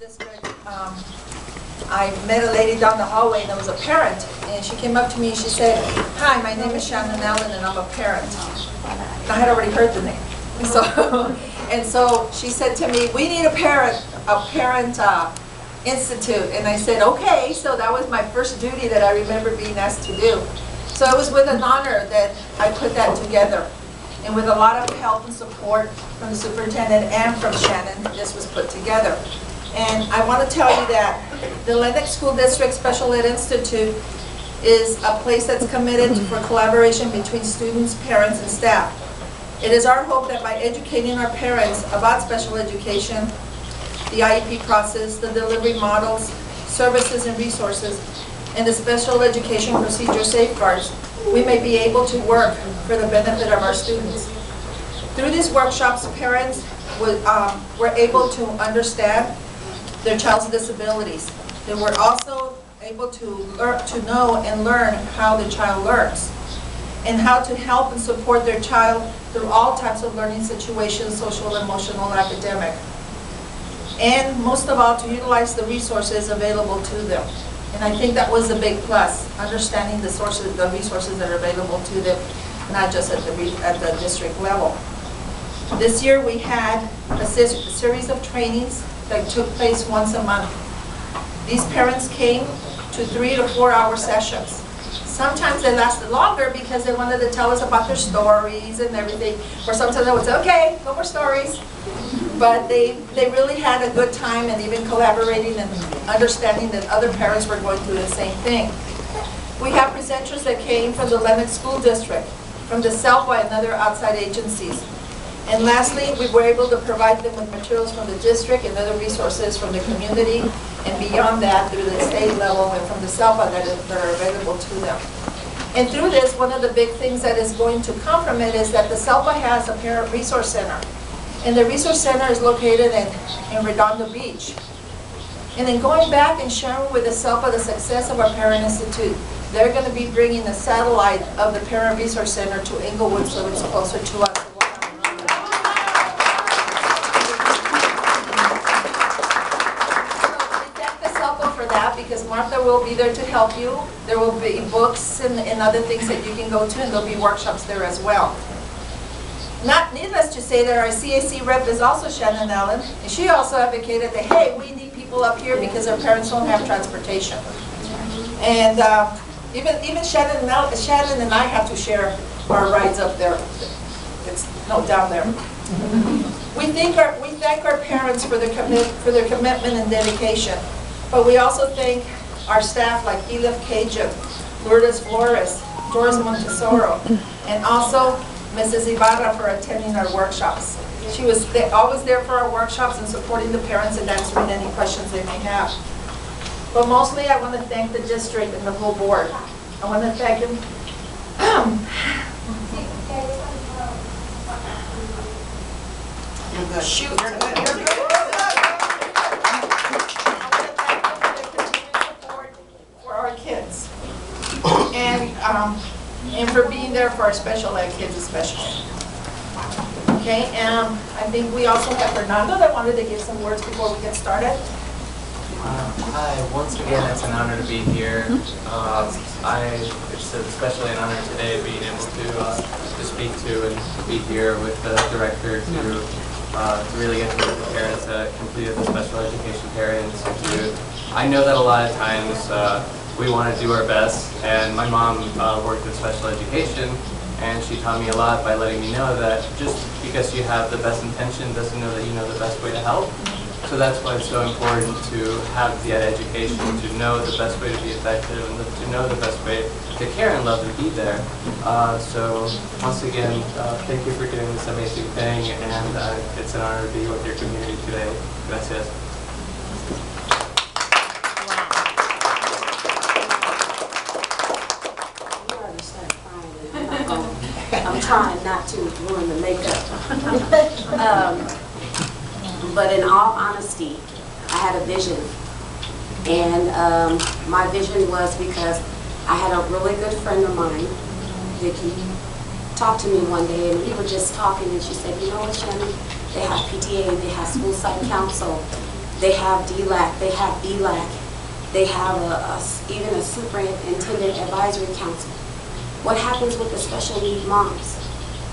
District, I met a lady down the hallway and there was a parent, and she came up to me and she said, "Hi, my name is Shannon Allen and I'm a parent." And I had already heard the name. So she said to me, "We need a parent institute." And I said, "Okay." So that was my first duty that I remember being asked to do. So it was with an honor that I put that together. And with a lot of help and support from the superintendent and from Shannon, this was put together. And I want to tell you that the Lennox School District Special Ed Institute is a place that's committed for collaboration between students, parents, and staff. It is our hope that by educating our parents about special education, the IEP process, the delivery models, services and resources, and the special education procedure safeguards, we may be able to work for the benefit of our students. Through these workshops, parents were able to understand their child's disabilities. They were also able to know and learn how the child learns and how to help and support their child through all types of learning situations, social, emotional, academic. And most of all, to utilize the resources available to them. And I think that was a big plus, understanding the resources that are available to them, not just at the district level. This year we had a series of trainings that took place once a month. These parents came to 3 to 4 hour sessions. Sometimes they lasted longer because they wanted to tell us about their stories and everything, or sometimes I would say, "Okay, no more stories." But they really had a good time, and even collaborating and understanding that other parents were going through the same thing. We have presenters that came from the Lennox School District, from the SELPA and other outside agencies. And lastly, we were able to provide them with materials from the district and other resources from the community, and beyond that, through the state level and from the SELPA that are available to them. And through this, one of the big things that is going to come from it is that the SELPA has a parent resource center. And the resource center is located in Redondo Beach. And then going back and sharing with the SELPA the success of our Parent Institute, they're going to be bringing a satellite of the Parent Resource Center to Inglewood so it's closer to us. Because Martha will be there to help you. There will be books and other things that you can go to, and there'll be workshops there as well. Not needless to say that our CAC rep is also Shannon Allen, and she also advocated that, hey, we need people up here because our parents don't have transportation. And even Shannon and I have to share our rides up there. It's down there. We thank our parents for their commitment and dedication. But we also thank our staff like Elif Cajun, Lourdes Flores, Doris Montesoro, and also Mrs. Ibarra for attending our workshops. She was always there for our workshops and supporting the parents and answering any questions they may have. But mostly I want to thank the district and the whole board. I want to thank them. Shoot. You're good. Kids, and for being there for our special ed kids especially. Okay, and I think we also have Fernando that wanted to give some words before we get started. Hi, once again, it's an honor to be here. It's especially an honor today being able to speak to and be here with the director to really get to know the parents that completed the Special Education Parent Institute. I know that a lot of times we want to do our best, and my mom worked in special education, and she taught me a lot by letting me know that just because you have the best intention doesn't know that you know the best way to help. So that's why it's so important to have the education, to know the best way to be effective, and to know the best way to care and love and be there. So once again, thank you for doing this amazing thing, and it's an honor to be with your community today. Gracias. I'm trying not to ruin the makeup. But in all honesty, I had a vision. And my vision was because I had a really good friend of mine, Vicki, talk to me one day, and we were just talking, and she said, "You know what, Shannon? They have PTA, they have school site council, They have DLAC, they have ELAC, they have even a superintendent advisory council. What happens with the special need moms?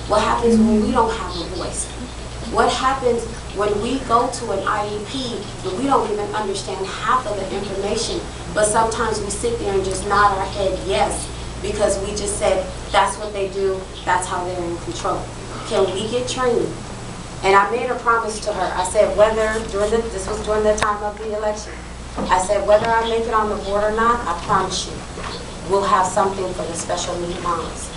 What happens when we don't have a voice? What happens when we go to an IEP and we don't even understand half of the information, but sometimes we sit there and just nod our head yes, because we just said that's what they do, that's how they're in control. Can we get training? And I made a promise to her. I said whether, this was during the time of the election, I said whether I make it on the board or not, I promise you, we'll have something for the special need moms.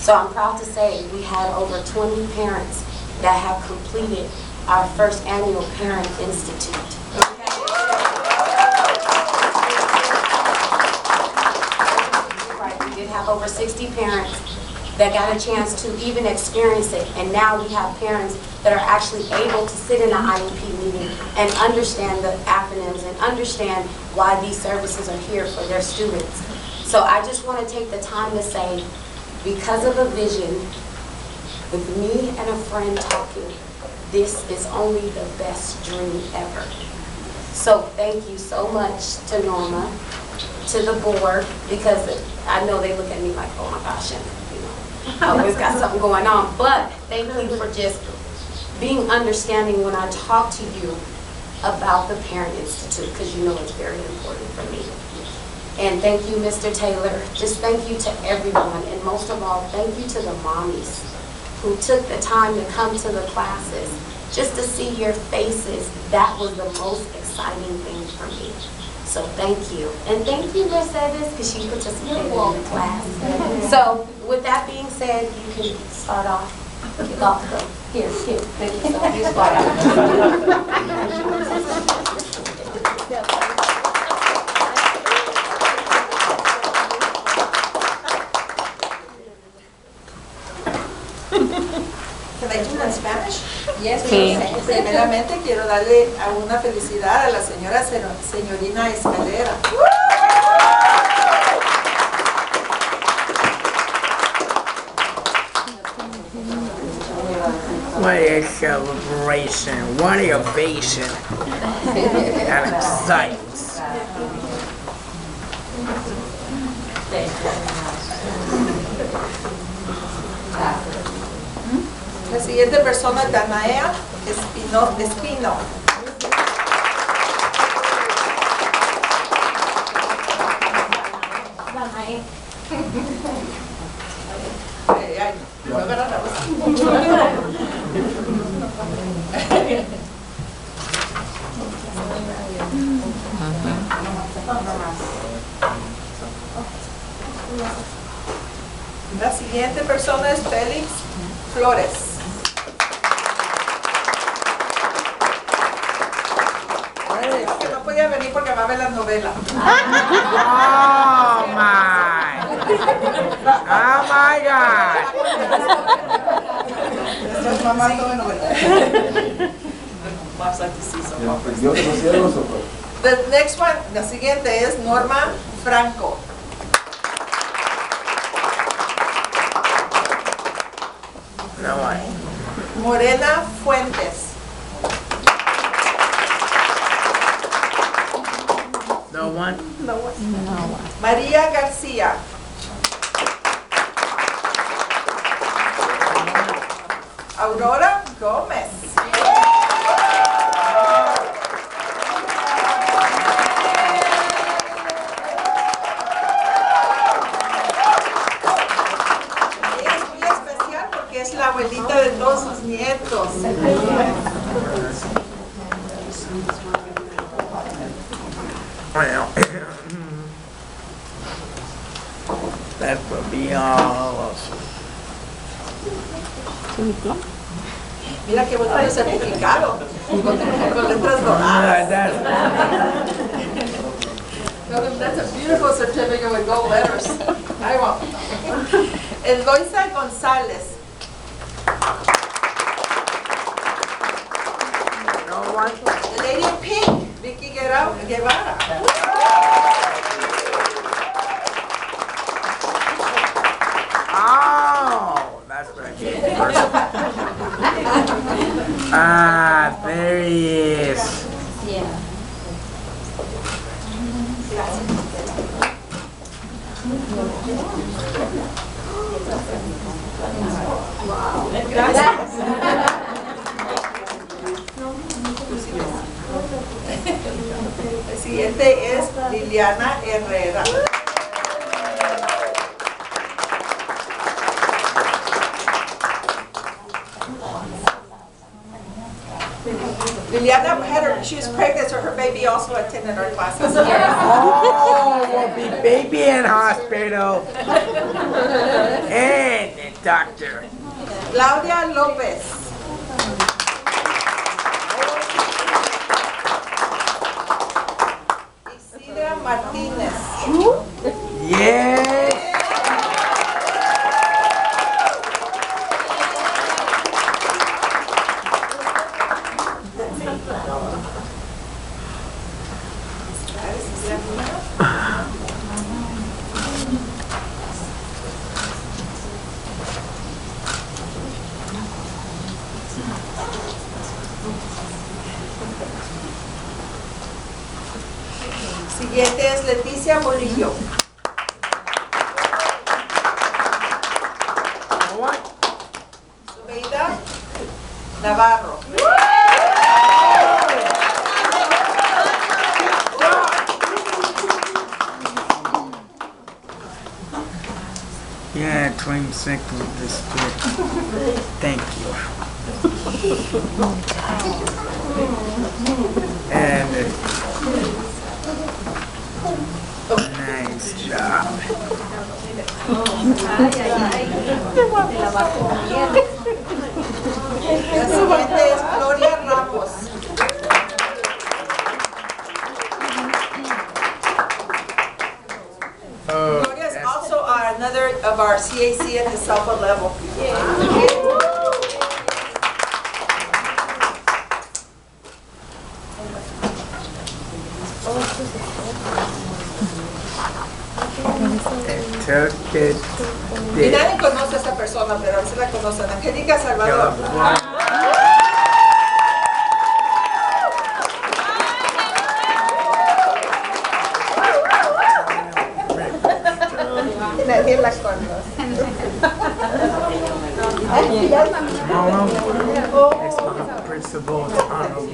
So I'm proud to say we had over 20 parents that have completed our first annual Parent Institute. Right, we did have over 60 parents that got a chance to even experience it, and now we have parents that are actually able to sit in an IEP meeting and understand the acronyms and understand why these services are here for their students. So I just want to take the time to say, because of a vision, with me and a friend talking, this is only the best dream ever. So thank you so much to Norma, to the board, because I know they look at me like, oh my gosh, and, you know, I always got something going on. But thank you for just being understanding when I talk to you about the Parent Institute, because you know it's very important for me. And thank you, Mr. Taylor. Just thank you to everyone. And most of all, thank you to the mommies who took the time to come to the classes just to see your faces. That was the most exciting thing for me. So thank you. And thank you, Mercedes, because she participated in the class. So with that being said, you can start off. Kick off the, here, thank you. So you start off. Can I do in Spanish? Yes, Sí. Primeramente quiero darle una felicidad a la señorina Escalera. What a celebration, what a ovation, and excitement. La siguiente persona es Danaea Espino. Ay, no me agarra la voz. La siguiente persona es Félix Flores. Que no podía venir porque va a ver la novela. Oh my! Oh my God! The next one, la siguiente es Norma Franco. No way. Morena Fuentes. No one? María García. Aurora Gómez. Es muy especial porque es la abuelita de todos sus nietos. Well, that would be all awesome. Mira qué bonito el certificado, con letras doradas. That's a beautiful certificate with gold letters. I want. Eloisa González. No one? The lady in pink, Vicky Guevara. Oh, that's very good. Ah, there he is. Yeah. Gracias. El siguiente es Liliana Herrera. Liliana she was pregnant, so her baby also attended our classes. Oh, we'll be baby in hospital. And the doctor. Claudia López. Isidra Martínez. Yes. Siguiente es Leticia Murillo. Zubeida Navarro. Yeah, 26 with this kid. Thank you. And nice job. La siguiente es Gloria Ramos. Gloria is also another of our CAC at the Salva level. Took it. Y nadie conoce a esta persona, pero a veces la conocen. Angélica Salvador. Nadie la conoce. It's my principal's honorable.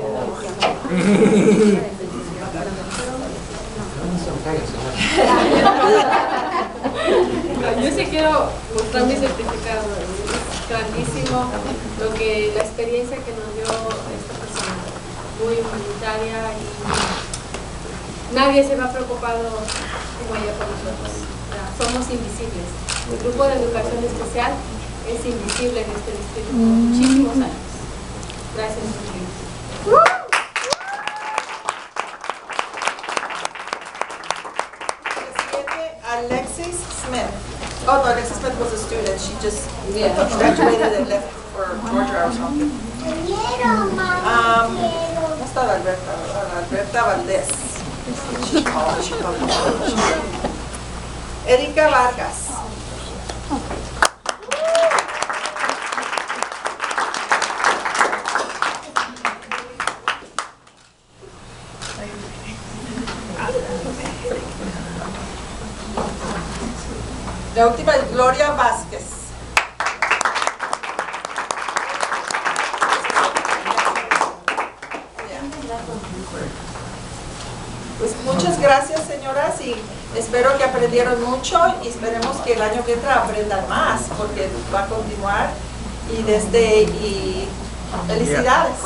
Yo sí quiero mostrar mi certificado. Es grandísimo la experiencia que nos dio esta persona, muy humanitaria, y nadie se va preocupado como ella por nosotros. Somos invisibles. El grupo de educación especial es invisible en este distrito por muchísimos años. Gracias, señor. Alexis Smith. Oh no, Alexis Smith was a student. She just graduated and left for Georgia or something. No está Alberta, ¿verdad? Alberta Valdés. She called me. Erika Vargas. La última es Gloria Vázquez. Pues muchas gracias, señoras, y espero que aprendieron mucho y esperemos que el año que entra aprendan más, porque va a continuar y felicidades.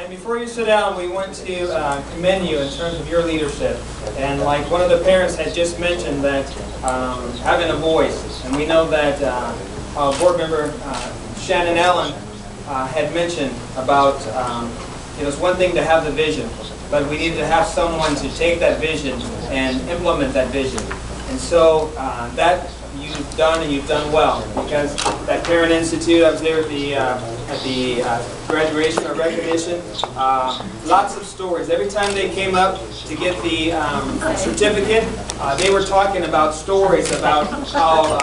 Before you sit down, we want to commend you in terms of your leadership. And like one of the parents had just mentioned, that having a voice, and we know that board member Shannon Allen had mentioned about, it's one thing to have the vision, but we needed to have someone to take that vision and implement that vision. And so that you've done, and you've done well, because that Parent Institute, I was there at the graduation or recognition, lots of stories. Every time they came up to get the certificate, they were talking about stories about how